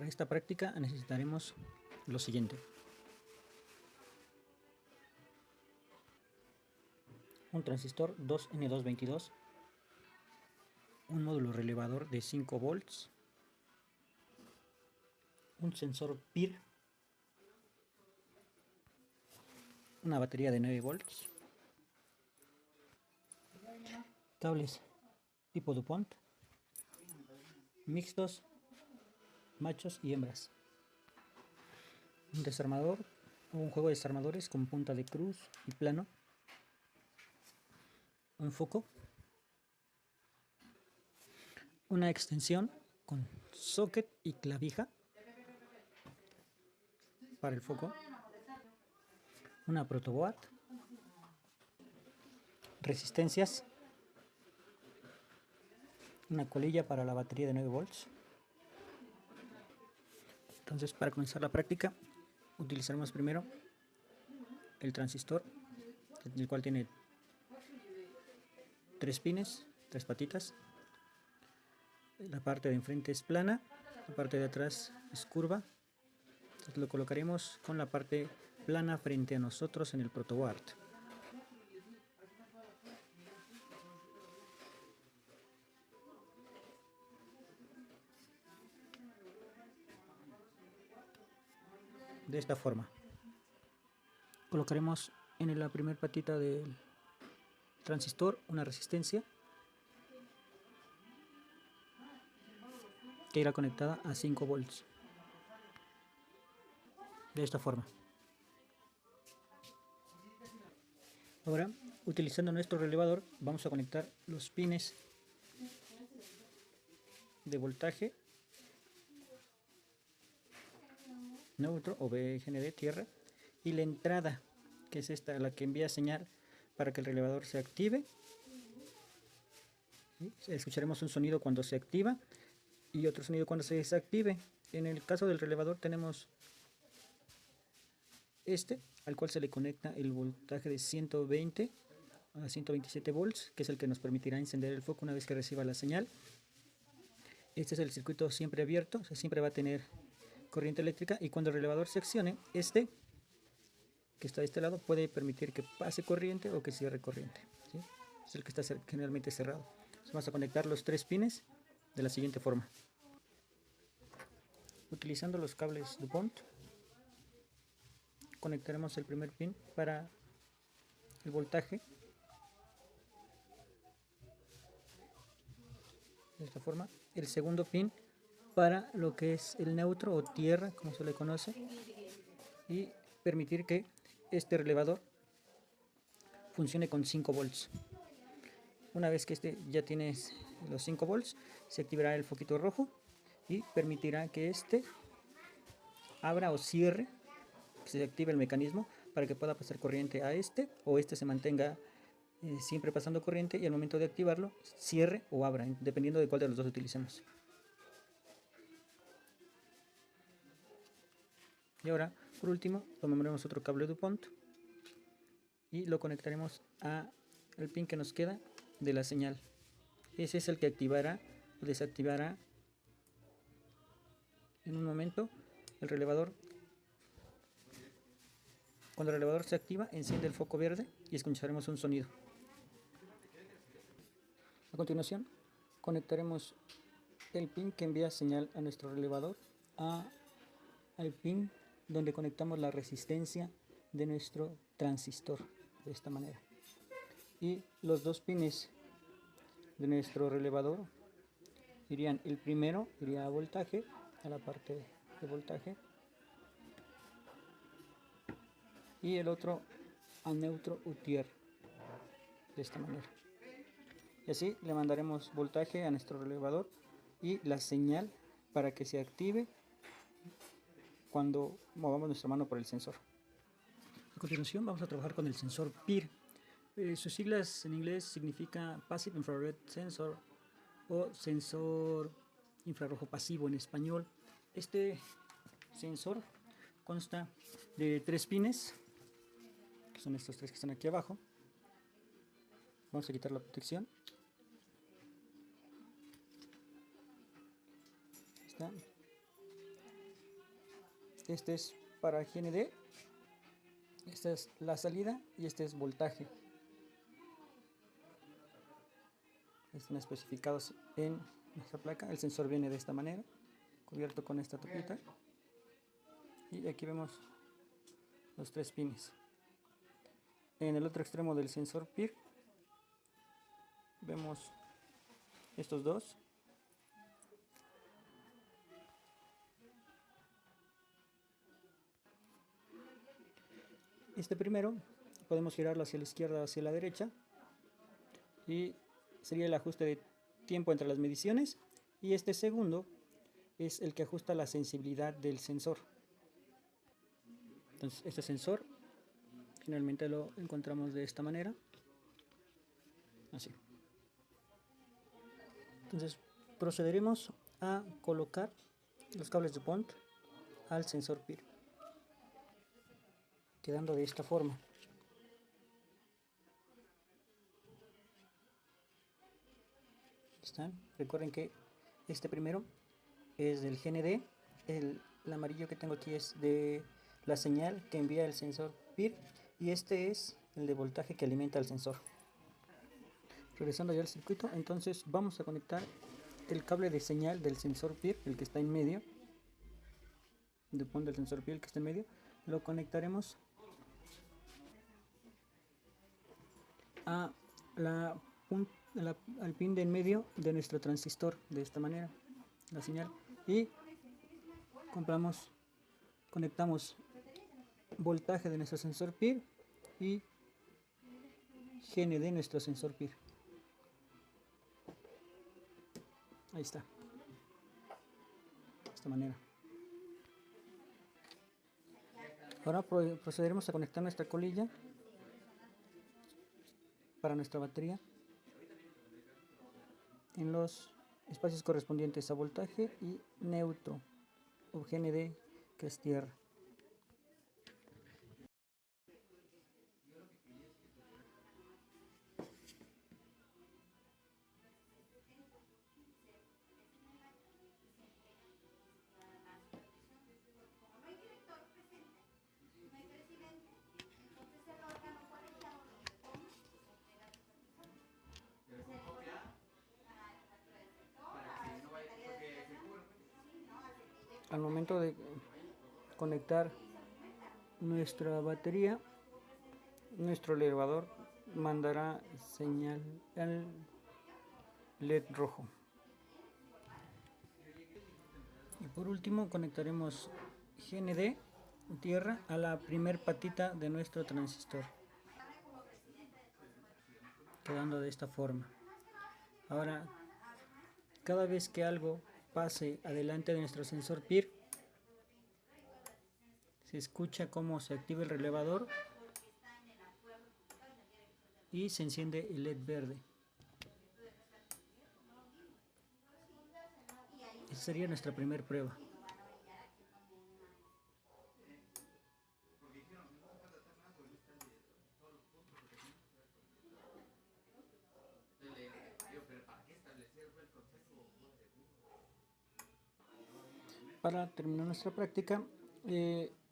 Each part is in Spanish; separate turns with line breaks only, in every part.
Para esta práctica necesitaremos lo siguiente: un transistor 2N222, un módulo relevador de 5 volts, un sensor PIR, una batería de 9 volts, cables tipo DuPont, mixtos, machos y hembras, un desarmador o un juego de desarmadores con punta de cruz y plano, un foco, una extensión con socket y clavija para el foco, una protoboard, resistencias, una colilla para la batería de 9 volts. Entonces, para comenzar la práctica, utilizaremos primero el transistor, el cual tiene 3 pines, 3 patitas. La parte de enfrente es plana, la parte de atrás es curva. Entonces lo colocaremos con la parte plana frente a nosotros en el protoboard. De esta forma. Colocaremos en la primera patita del transistor una resistencia que irá conectada a 5 volts. De esta forma. Ahora, utilizando nuestro relevador, vamos a conectar los pines de voltaje neutro o VGND tierra y la entrada, que es esta, la que envía señal para que el relevador se active. Escucharemos un sonido cuando se activa y otro sonido cuando se desactive. En el caso del relevador tenemos este, al cual se le conecta el voltaje de 120 a 127 volts, que es el que nos permitirá encender el foco una vez que reciba la señal. Este es el circuito siempre abierto, o sea, siempre va a tener corriente eléctrica, y cuando el relevador se accione, este que está de este lado puede permitir que pase corriente o que cierre corriente, ¿sí? Es el que está generalmente cerrado. Entonces vamos a conectar los 3 pines de la siguiente forma. Utilizando los cables DuPont, conectaremos el primer pin para el voltaje, de esta forma, el segundo pin para lo que es el neutro o tierra, como se le conoce, y permitir que este relevador funcione con 5 volts. Una vez que este ya tiene los 5 volts, se activará el foquito rojo y permitirá que este abra o cierre, que se active el mecanismo para que pueda pasar corriente a este, o este se mantenga siempre pasando corriente, y al momento de activarlo cierre o abra, dependiendo de cuál de los dos utilicemos. Y ahora, por último, tomaremos otro cable DuPont y lo conectaremos al pin que nos queda de la señal. Ese es el que activará o desactivará en un momento el relevador. Cuando el relevador se activa, enciende el foco verde y escucharemos un sonido. A continuación, conectaremos el pin que envía señal a nuestro relevador al pin donde conectamos la resistencia de nuestro transistor, de esta manera. Y los 2 pines de nuestro relevador irían, el primero iría a voltaje, a la parte de voltaje, y el otro a neutro o tierra, de esta manera. Y así le mandaremos voltaje a nuestro relevador y la señal para que se active cuando movamos nuestra mano por el sensor. A continuación vamos a trabajar con el sensor PIR. Sus siglas en inglés significa Passive Infrared Sensor o sensor infrarrojo pasivo en español. Este sensor consta de 3 pines, que son estos 3 que están aquí abajo. Vamos a quitar la protección. Está. Este es para GND, esta es la salida y este es voltaje. Están especificados en nuestra placa. El sensor viene de esta manera, cubierto con esta tapita. Y aquí vemos los 3 pines. En el otro extremo del sensor PIR vemos estos dos. Este primero podemos girarlo hacia la izquierda o hacia la derecha y sería el ajuste de tiempo entre las mediciones, y este segundo es el que ajusta la sensibilidad del sensor. Entonces este sensor finalmente lo encontramos de esta manera, así. Entonces procederemos a colocar los cables de DuPont al sensor PIR, quedando de esta forma. ¿Están? Recuerden que este primero es del GND, el amarillo que tengo aquí es de la señal que envía el sensor PIR y este es el de voltaje que alimenta el sensor. Regresando ya al circuito, entonces vamos a conectar el cable de señal del sensor PIR, el que está en medio, del sensor PIR que está en medio, lo conectaremos a al pin de en medio de nuestro transistor, de esta manera, la señal, y conectamos voltaje de nuestro sensor PIR y GND nuestro sensor PIR. Ahí está, de esta manera. Ahora procederemos a conectar nuestra colilla para nuestra batería en los espacios correspondientes a voltaje y neutro o GND, que es tierra. Al momento de conectar nuestra batería, nuestro elevador mandará señal al LED rojo. Y por último conectaremos GND tierra a la primer patita de nuestro transistor, quedando de esta forma. Ahora, cada vez que algo pase adelante de nuestro sensor PIR, se escucha cómo se activa el relevador y se enciende el LED verde. Esa sería nuestra primera prueba. Para terminar nuestra práctica,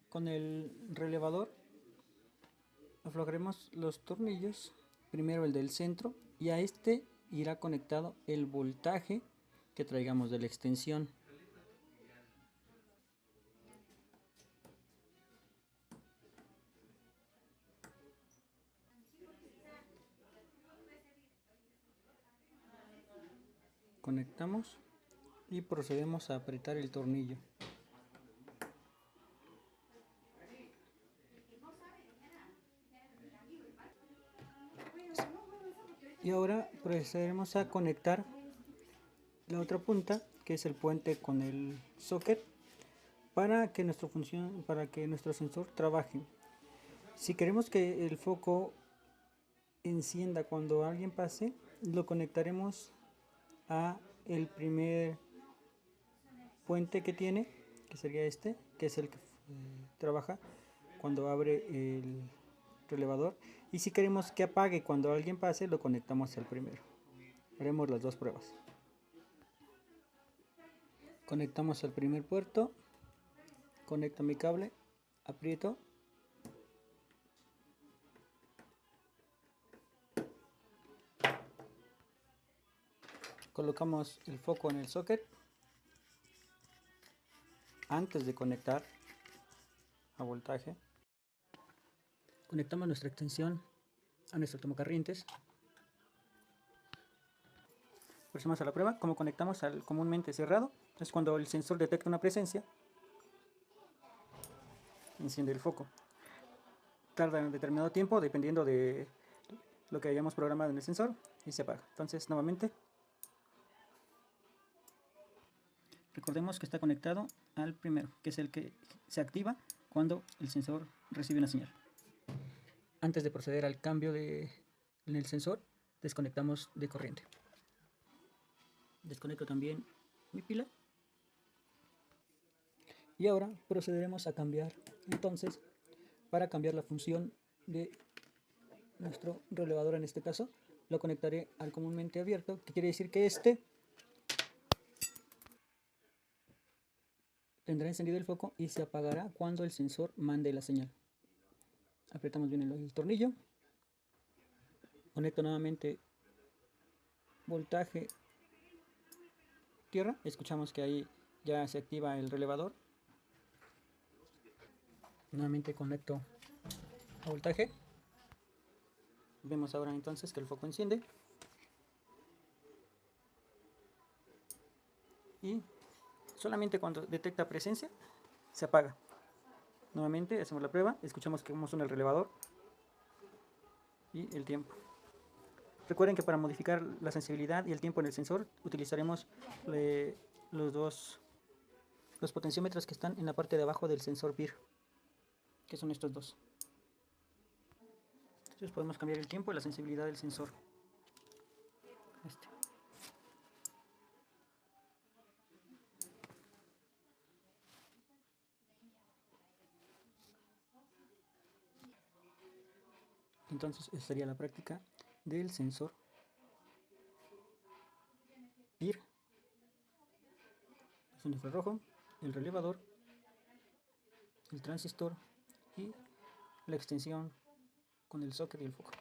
con el relevador aflojaremos los tornillos, primero el del centro, y a este irá conectado el voltaje que traigamos de la extensión. Conectamos y procedemos a apretar el tornillo. Y ahora procederemos a conectar la otra punta, que es el puente con el socket, para que nuestro sensor trabaje. Si queremos que el foco encienda cuando alguien pase, lo conectaremos a el primer puente que tiene, que sería este, que es el que trabaja cuando abre el relevador, y si queremos que apague cuando alguien pase, lo conectamos al primero. Haremos las dos pruebas. Conectamos al primer puerto Conecto mi cable, aprieto, colocamos el foco en el socket antes de conectar a voltaje. Conectamos nuestra extensión a nuestro tomacorrientes. Procedemos a la prueba. Como conectamos al comúnmente cerrado, es cuando el sensor detecta una presencia, enciende el foco. Tarda un determinado tiempo dependiendo de lo que hayamos programado en el sensor y se apaga. Entonces, nuevamente, recordemos que está conectado al primero, que es el que se activa cuando el sensor recibe una señal. Antes de proceder al cambio en el sensor, desconectamos de corriente. Desconecto también mi pila. Y ahora procederemos a cambiar, entonces, para cambiar la función de nuestro relevador, en este caso, lo conectaré al comúnmente abierto, que quiere decir que este tendrá encendido el foco y se apagará cuando el sensor mande la señal. Apretamos bien el tornillo, conecto nuevamente voltaje tierra, escuchamos que ahí ya se activa el relevador. Nuevamente conecto a voltaje, vemos ahora entonces que el foco enciende y solamente cuando detecta presencia se apaga. Nuevamente hacemos la prueba, escuchamos cómo suena el relevador y el tiempo. Recuerden que para modificar la sensibilidad y el tiempo en el sensor utilizaremos los potenciómetros que están en la parte de abajo del sensor PIR, que son estos dos. Entonces podemos cambiar el tiempo y la sensibilidad del sensor. Entonces esta sería la práctica del sensor PIR, es un infrarrojo, el relevador, el transistor y la extensión con el socket y el foco.